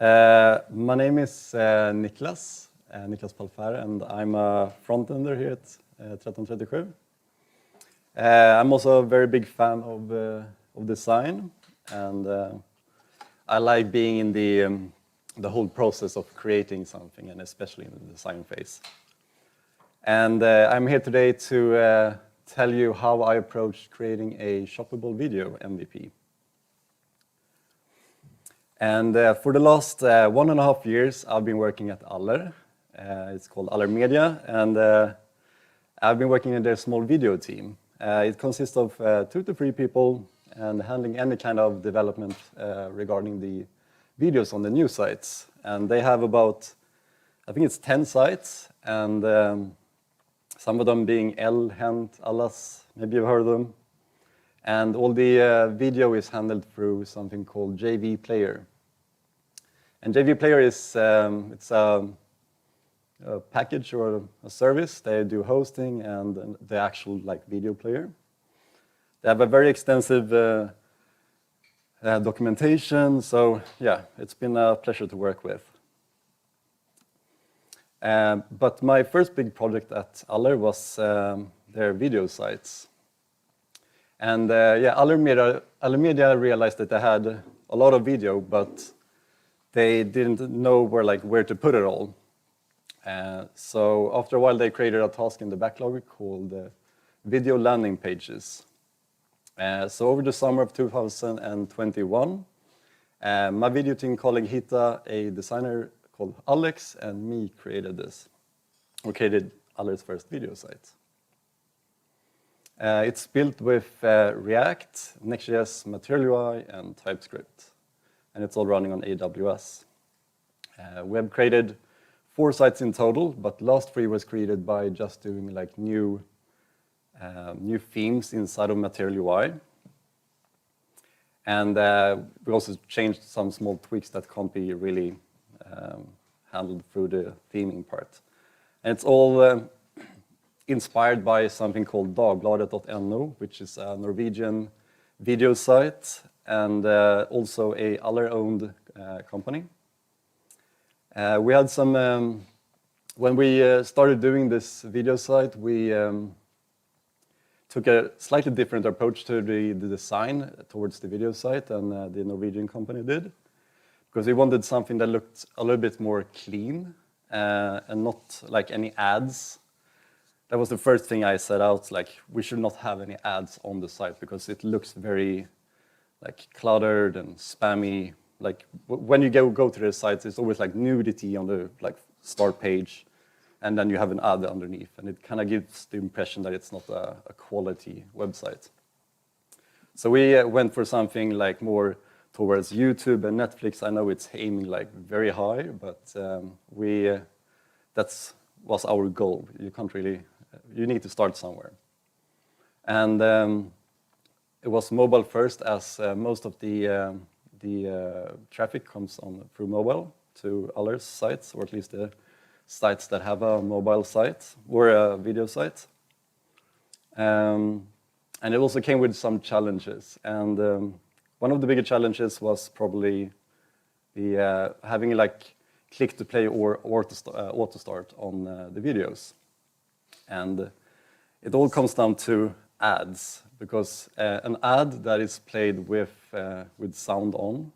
My name is NICLAS, NICLAS PAHLFÈR, and I'm a front-ender here at 1337. I'm also a very big fan of design, and I like being in the whole process of creating something, and especially in the design phase. And I'm here today to tell you how I approached creating a shoppable video MVP. And for the last 1.5 years, I've been working at Aller. It's called Aller Media, and I've been working in their small video team. It consists of 2 to 3 people and handling any kind of development regarding the videos on the new sites. And they have about, I think it's 10 sites, and some of them being Hent, Allas, maybe you've heard of them. And all the video is handled through something called JV Player. And JV Player is it's a package or a service. They do hosting and the actual video player. They have a very extensive documentation. So yeah, it's been a pleasure to work with. But my first big project at Aller was their video sites. And yeah, Aller Media realized that they had a lot of video, but they didn't know where to put it all. So after a while, they created a task in the backlog called video landing pages. So over the summer of 2021, my video team colleague Hita, a designer called Alex, and me created this. We created Aller's first video site. It's built with React, Next.js, Material UI, and Typescript. And it's all running on AWS. We have created 4 sites in total, but last 3 was created by just doing new themes inside of Material UI. And we also changed some small tweaks that can't be really handled through the theming part. And it's all inspired by something called Dagbladet.no, which is a Norwegian video site and also a Aller-owned company. We had some, when we started doing this video site, we took a slightly different approach to the design towards the video site than the Norwegian company did, because we wanted something that looked a little bit more clean and not like any ads. That was the first thing I set out, we should not have any ads on the site because it looks very cluttered and spammy. When you go to the sites, it's always nudity on the start page, and then you have an ad underneath, and it kind of gives the impression that it's not a quality website. So we went for something more towards YouTube and Netflix. I know it's aiming very high, but that was our goal. You need to start somewhere. And it was mobile first, as most of the traffic comes through mobile to Aller's sites, or at least the sites that have a mobile site or a video site. And it also came with some challenges. And one of the bigger challenges was probably the having click to play or auto start on the videos. And it all comes down to ads, because an ad that is played with sound on,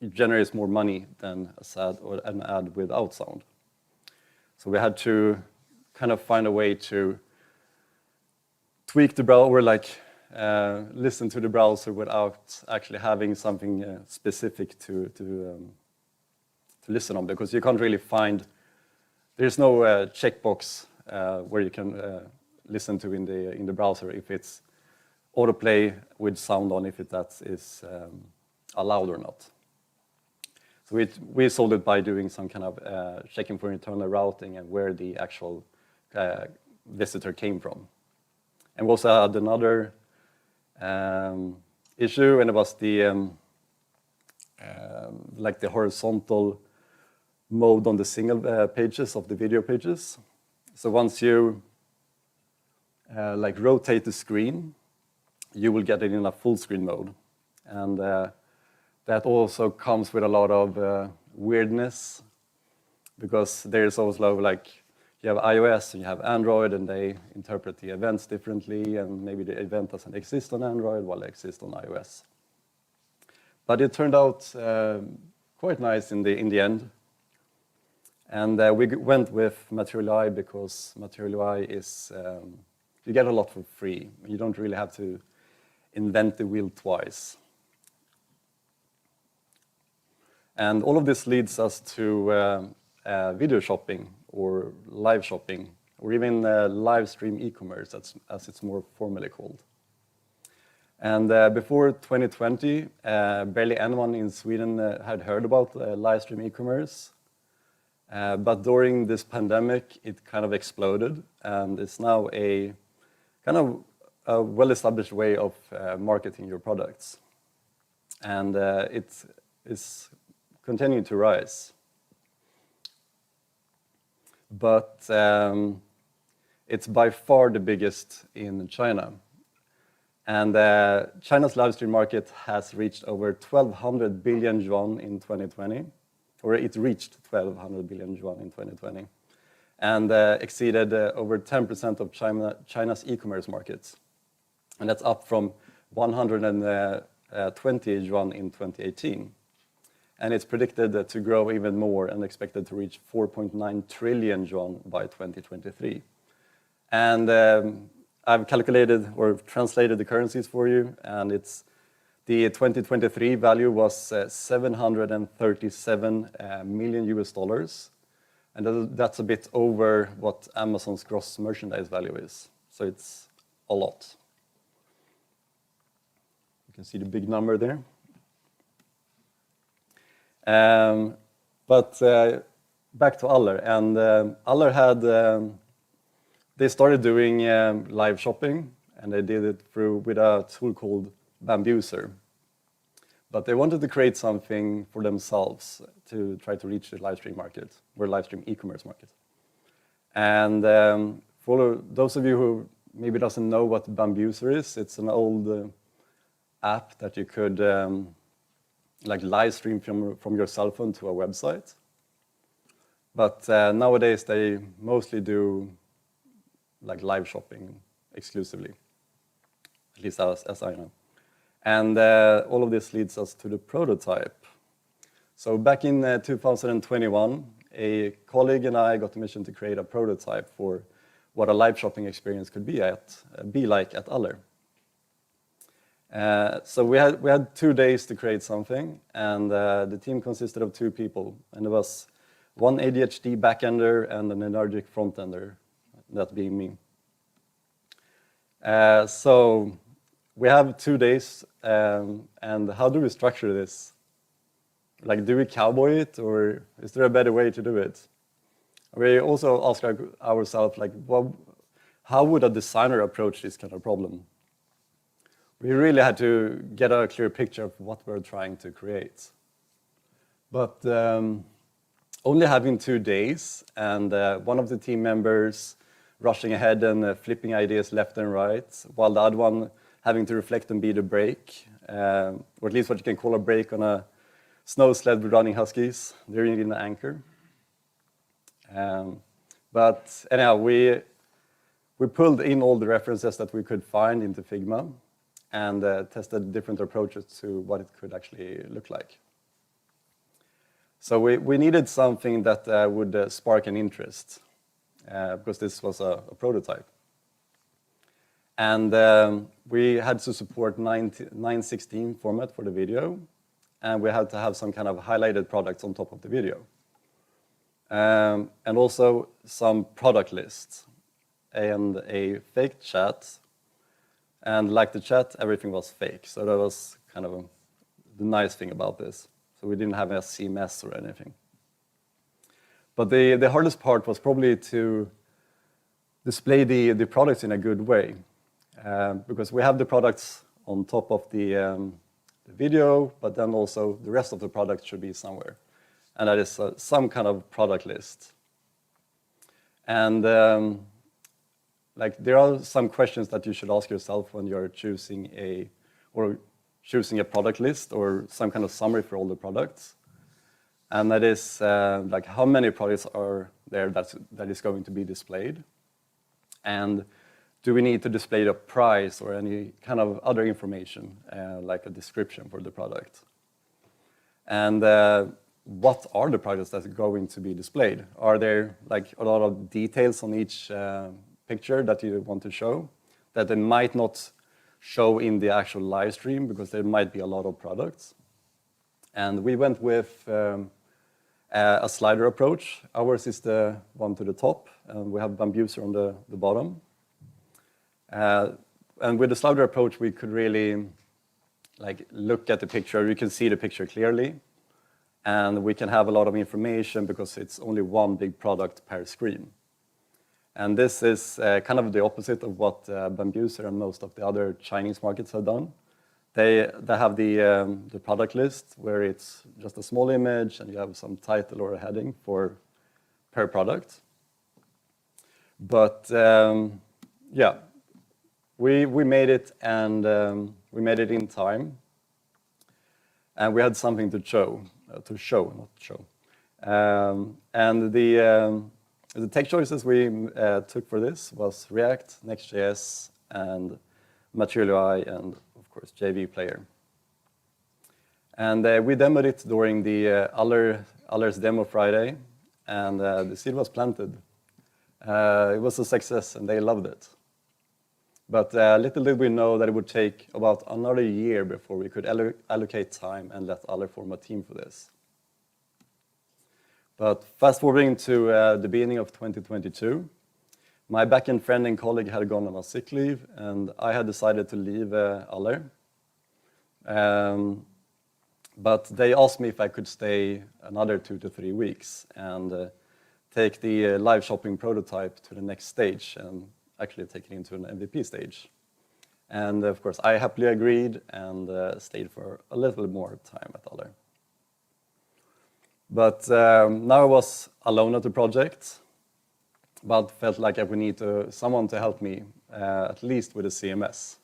it generates more money than an ad without sound. So we had to kind of find a way to tweak the browser, listen to the browser without actually having something specific to listen on, because you can't really find, there's no checkbox where you can listen to in the browser if it's autoplay with sound on, if that is allowed or not. So we solved it by doing some kind of checking for internal routing and where the actual visitor came from. And we also had another issue, and it was the the horizontal mode on the single pages of the video pages. So once you rotate the screen, you will get it in a full screen mode. And that also comes with a lot of weirdness, because there's also like, you have iOS and you have Android, and they interpret the events differently, and maybe the event doesn't exist on Android while it exists on iOS. But it turned out quite nice in the end. And we went with Material UI because Material UI is, you get a lot for free. You don't really have to invent the wheel twice. And all of this leads us to video shopping, or live shopping, or even live stream e-commerce, as it's more formally called. And before 2020, barely anyone in Sweden had heard about live stream e-commerce. But during this pandemic, it kind of exploded, and it's now a kind of a well-established way of marketing your products. And it is continuing to rise. But it's by far the biggest in China. And China's live stream market has reached over 1,200 billion yuan in 2020, or it reached 1,200 billion yuan in 2020, and exceeded over 10% of China's e-commerce markets. And that's up from 120 yuan in 2018. And it's predicted to grow even more and expected to reach 4.9 trillion yuan by 2023. And I've calculated or translated the currencies for you, and it's the 2023 value was 737 million US dollars, and that's a bit over what Amazon's gross merchandise value is. So it's a lot. You can see the big number there. But back to Aller, and Aller had, they started doing live shopping, and they did it with a tool called Bambuser. But they wanted to create something for themselves to try to reach the live stream market, or live stream e-commerce market. And for those of you who maybe doesn't know what Bambuser is, it's an old app that you could like live stream from your cell phone to a website. But nowadays they mostly do like live shopping exclusively, at least as I know. And all of this leads us to the prototype. So back in 2021, a colleague and I got the mission to create a prototype for what a live shopping experience could be like at Aller. So we had 2 days to create something, and the team consisted of 2 people, and there was one ADHD backender and an energetic frontender, that being me. So we have 2 days, and how do we structure this? Like, do we cowboy it, or is there a better way to do it? We also ask ourselves, like, well, how would a designer approach this kind of problem? We really had to get a clear picture of what we're trying to create. But only having 2 days, and one of the team members rushing ahead and flipping ideas left and right, while the other one having to reflect and be the brake, or at least what you can call a brake on a snow sled with running huskies. They're really an anchor. But anyhow, we pulled in all the references that we could find into Figma, and tested different approaches to what it could actually look like. So we needed something that would spark an interest, because this was a prototype. And we had to support 9:16 format for the video, and we had to have some kind of highlighted products on top of the video. And also some product lists, and a fake chat. And like the chat, everything was fake. So that was kind of the nice thing about this. So we didn't have a CMS or anything. But the hardest part was probably to display the products in a good way. Because we have the products on top of the video, but then also the rest of the products should be somewhere. And that is some kind of product list. And like, there are some questions that you should ask yourself when you're choosing or choosing a product list or some kind of summary for all the products. And that is like how many products are there that is going to be displayed. And do we need to display the price or any kind of other information, like a description for the product? And what are the products that are going to be displayed? Are there like a lot of details on each picture that you want to show that they might not show in the actual live stream because there might be a lot of products? And we went with a slider approach. Ours is the one to the top, and we have Bambuser on the bottom. And with the slider approach, we could really like look at the picture. You can see the picture clearly, and we can have a lot of information because it's only one big product per screen. And this is kind of the opposite of what Bambuser and most of the other Chinese markets have done. They have the product list where it's just a small image and you have some title or a heading per product. But yeah, we made it, and we made it in time. And we had something to show. And the tech choices we took for this was React, Next.js, and Material UI, and of course JV Player. And we demoed it during the Aller's Demo Friday, and the seed was planted. It was a success, and they loved it. But little did we know that it would take about another year before we could allocate time and let Aller form a team for this. But fast forwarding to the beginning of 2022, my backend friend and colleague had gone on a sick leave, and I had decided to leave Aller. But they asked me if I could stay another 2 to 3 weeks and take the live shopping prototype to the next stage and actually take it into an MVP stage. And of course, I happily agreed and stayed for a little more time at Aller. But now I was alone at the project, but felt like I would need someone to help me, at least with the CMS.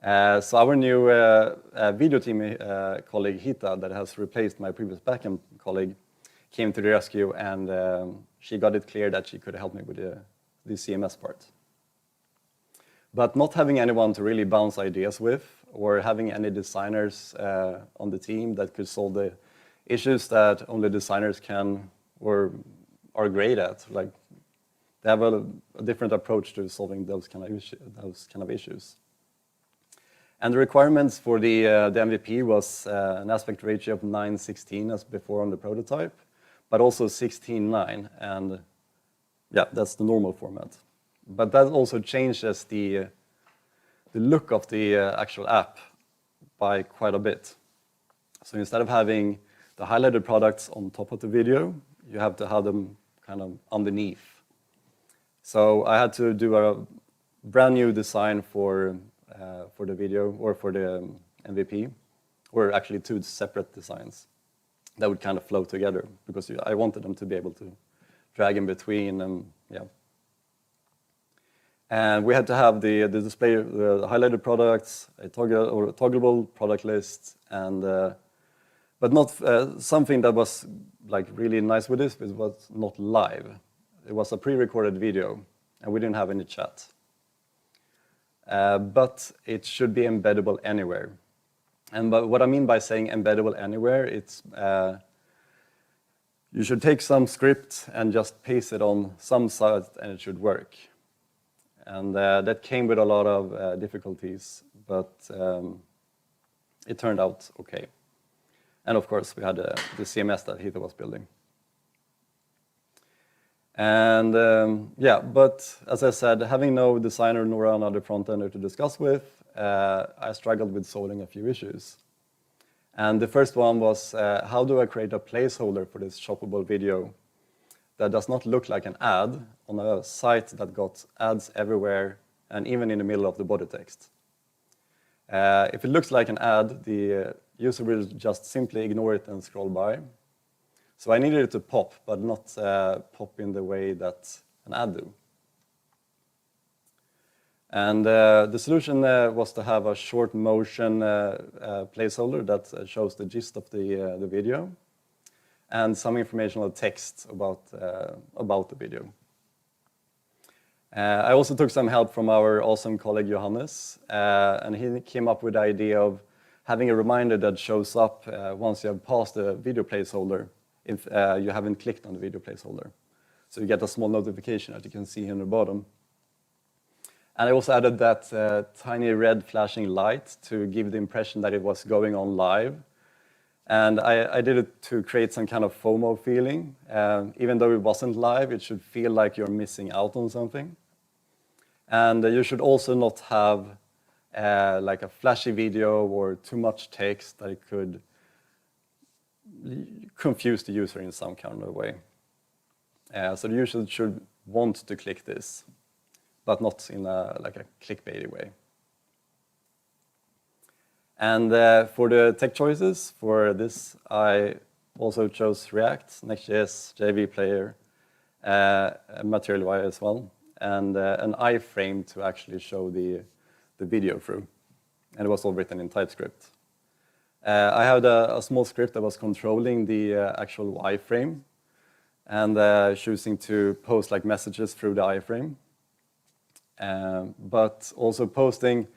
So our new video team colleague, Hita, that has replaced my previous backend colleague, came to the rescue, and she got it clear that she could help me with the CMS part. But not having anyone to really bounce ideas with, or having any designers on the team that could solve the issues that only designers can or are great at, like they have a different approach to solving those kind of issues. And the requirements for the MVP was an aspect ratio of 9:16 as before on the prototype, but also 16:9, and yeah, that's the normal format. But that also changes the look of the actual app by quite a bit. So instead of having the highlighted products on top of the video, you have to have them kind of underneath. So I had to do a brand new design for the video, or for the MVP, or actually 2 separate designs that would kind of flow together, because I wanted them to be able to drag in between, and yeah. And we had to have the display, the highlighted products, a toggleable product list, and but not something that was like really nice with this. It was not live. It was a pre-recorded video, and we didn't have any chat. But it should be embeddable anywhere. And what I mean by saying embeddable anywhere, it's you should take some script and just paste it on some site, and it should work. And that came with a lot of difficulties, but it turned out okay. And of course, we had the CMS that Hita was building. And yeah, but as I said, having no designer nor another front-ender to discuss with, I struggled with solving a few issues. And the first one was, how do I create a placeholder for this shoppable video that does not look like an ad on a site that got ads everywhere and even in the middle of the body text? If it looks like an ad, the user will just simply ignore it and scroll by. So I needed it to pop, but not pop in the way that an ad do. And the solution was to have a short motion placeholder that shows the gist of the video and some informational text about the video. I also took some help from our awesome colleague Johannes, and he came up with the idea of having a reminder that shows up once you have passed the video placeholder if you haven't clicked on the video placeholder. So you get a small notification that you can see here on the bottom. And I also added that tiny red flashing light to give the impression that it was going on live. And I did it to create some kind of FOMO feeling. Even though it wasn't live, it should feel like you're missing out on something. And you should also not have like a flashy video or too much text that it could confuse the user in some kind of way. So the user should want to click this, but not in like a clickbaity way. And for the tech choices for this, I also chose React, Next.js, JV Player, Material UI as well, and an iframe to actually show the video through. And it was all written in Typescript. I had a small script that was controlling the actual iframe and choosing to post like messages through the iframe. But also posting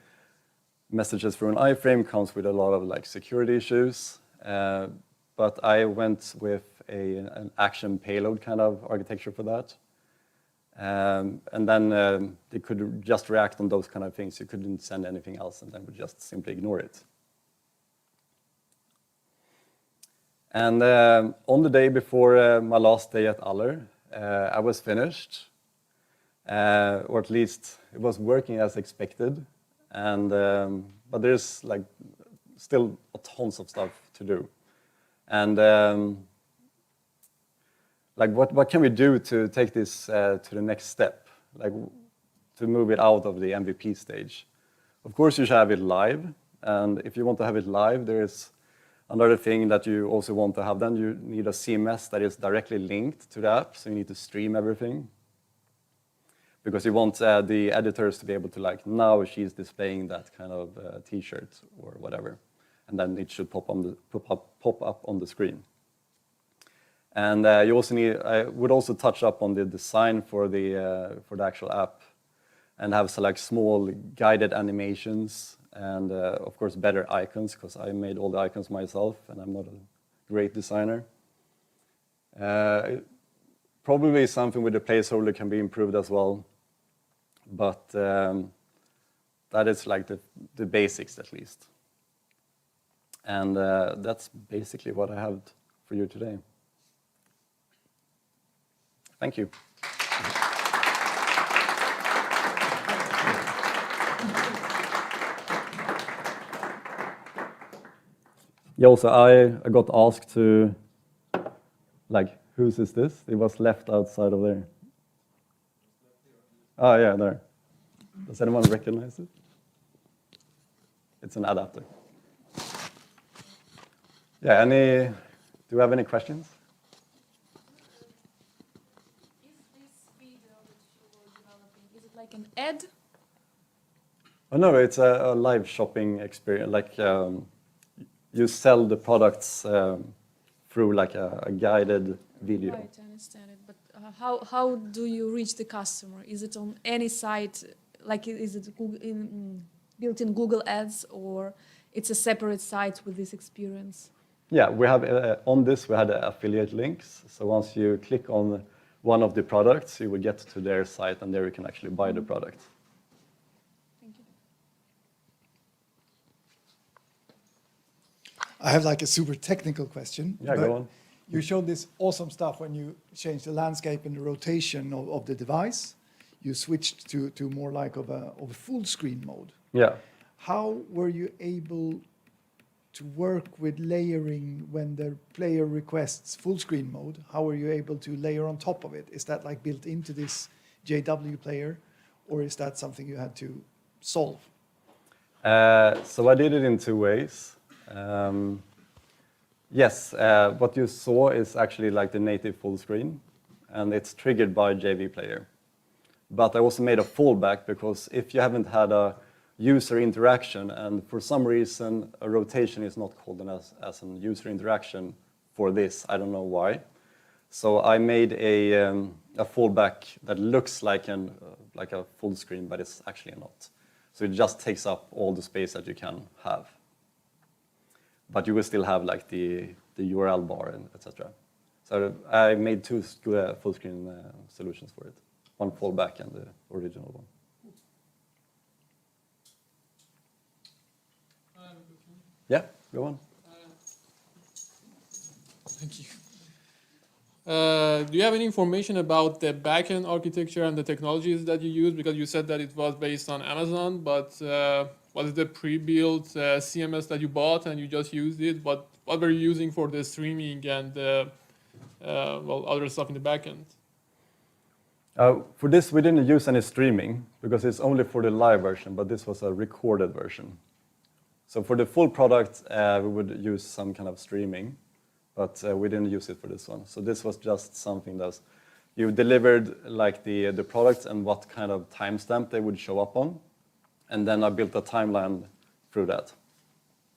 messages through an iframe comes with a lot of like security issues. But I went with an action payload kind of architecture for that. And then they could just react on those kind of things. You couldn't send anything else, and then would just simply ignore it. And on the day before my last day at Aller, I was finished, or at least it was working as expected. And but there's like still tons of stuff to do. And like what can we do to take this to the next step, like to move it out of the MVP stage? Of course, you should have it live, and if you want to have it live, there is another thing that you also want to have. Then you need a CMS that is directly linked to the app, so you need to stream everything, because you want the editors to be able to like, now she's displaying that kind of T-shirt or whatever, and then it should pop up on the screen. And you also need, I would also touch up on the design for the actual app, and have some like small guided animations, and of course better icons, because I made all the icons myself, and I'm not a great designer. Probably something with the placeholder can be improved as well, but that is like the basics at least. And that's basically what I have for you today. Thank you. Yeah, also I got asked to, like, whose is this? It was left outside of there. Oh yeah, there. Does anyone recognize it? It's an adapter. Yeah, do you have any questions? Like an ad? Oh no, it's a live shopping experience. Like you sell the products through like a guided video. Right, I understand it. But how do you reach the customer? Is it on any site? Like is it built in Google Ads, or it's a separate site with this experience? Yeah, we have on this we had affiliate links. So once you click on one of the products, you will get to their site, and there you can actually buy the product. Thank you. I have like a super technical question. Yeah, go on. You showed this awesome stuff when you changed the landscape and the rotation of the device. You switched to more like of a full screen mode. Yeah. How were you able to work with layering when the player requests full screen mode? How are you able to layer on top of it? Is that like built into this JW player, or is that something you had to solve? So I did it in two ways. Yes, what you saw is actually like the native full screen, and it's triggered by JV Player. but I also made a fallback because if you haven't had a user interaction and for some reason a rotation is not called as a user interaction for this, I don't know why. So I made a fallback that looks like a full screen, but it's actually not. So it just takes up all the space that you can have. But you will still have like the URL bar and etc. So I made two full screen solutions for it. One fallback and the original one. Yeah, go on. Thank you. Do you have any information about the backend architecture and the technologies that you use? Because you said that it was based on Amazon, but was it the pre-built CMS that you bought and you just used it? What were you using for the streaming and well, other stuff in the backend? For this, we didn't use any streaming because it's only for the live version, but this was a recorded version. So for the full product, we would use some kind of streaming, but we didn't use it for this one. So this was just something that you delivered like the products and what kind of timestamp they would show up on. And then I built a timeline through that.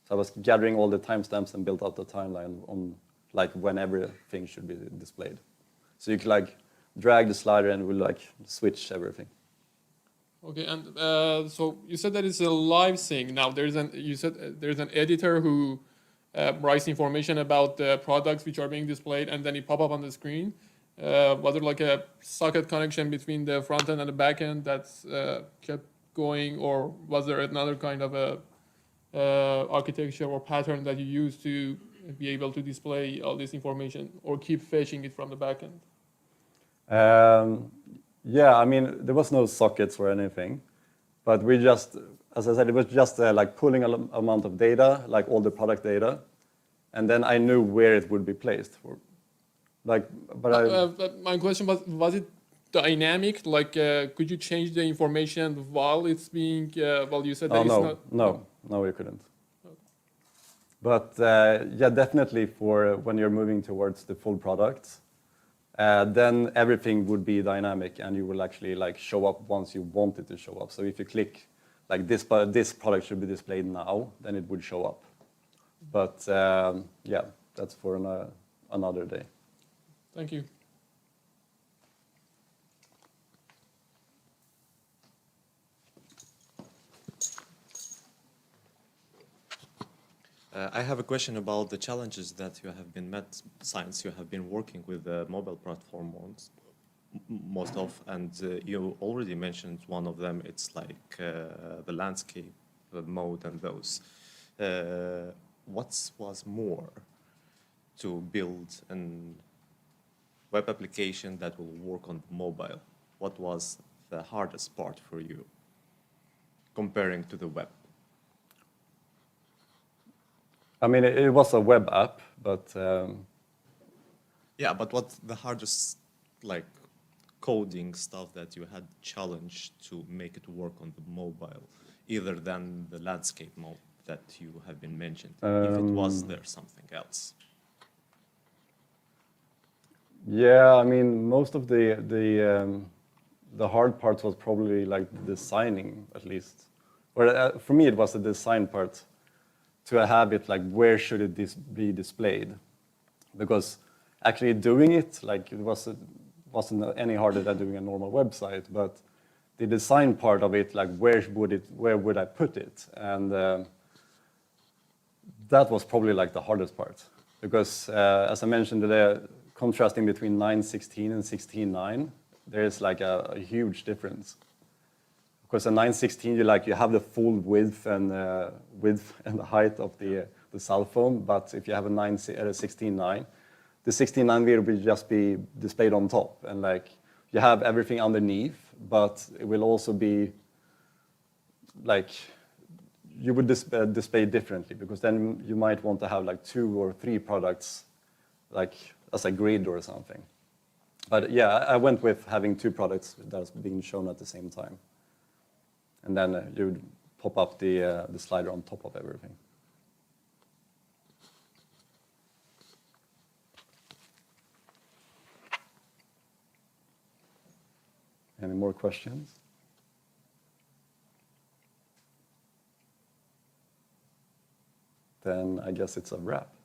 So I was gathering all the timestamps and built out the timeline on like when everything should be displayed. So you could like drag the slider and it will like switch everything. Okay, and so you said that it's a live thing. Now you said there's an editor who writes information about the products which are being displayed, and then it pop up on the screen. Was there like a socket connection between the front end and the back end that's kept going, or was there another kind of a architecture or pattern that you use to be able to display all this information or keep fetching it from the back end? Yeah, I mean, there was no sockets or anything, but we just, as I said, it was just like pulling an amount of data, like all the product data, and then I knew where it would be placed. But my question was it dynamic? Like, could you change the information while it's being, well, you said that it's not... No, you couldn't. Okay. But yeah, definitely for when you're moving towards the full product, then everything would be dynamic and you will actually like show up once you want it to show up. So if you click like this product should be displayed now, then it would show up. But yeah, that's for another day. Thank you. I have a question about the challenges that you have been met since you have been working with the mobile platform most of, and you already mentioned one of them. It's like the landscape mode and those. What was more to build a web application that will work on mobile? What was the hardest part for you comparing to the web? I mean, it was a web app, but... Yeah, but what's the hardest, like, coding stuff that you had challenged to make it work on the mobile, either than the landscape mode that you have been mentioned, if it was there something else? Yeah, I mean, most of the hard parts was probably like designing, at least. Or for me, it was the design part. To have it like where should it be displayed, because actually doing it like it wasn't any harder than doing a normal website, but the design part of it, like where would I put it, and that was probably like the hardest part, because as I mentioned, the contrasting between 9.16 and 16.9, there is like a huge difference. Because a 9.16, you have the full width and the height of the cell phone, but if you have a 16.9, the 16.9 will just be displayed on top, and like you have everything underneath, but it will also be like you would display differently, because then you might want to have like 2 or 3 products like as a grid or something. But yeah, I went with having 2 products that's being shown at the same time. And then you would pop up the slider on top of everything. Any more questions? Then I guess it's a wrap.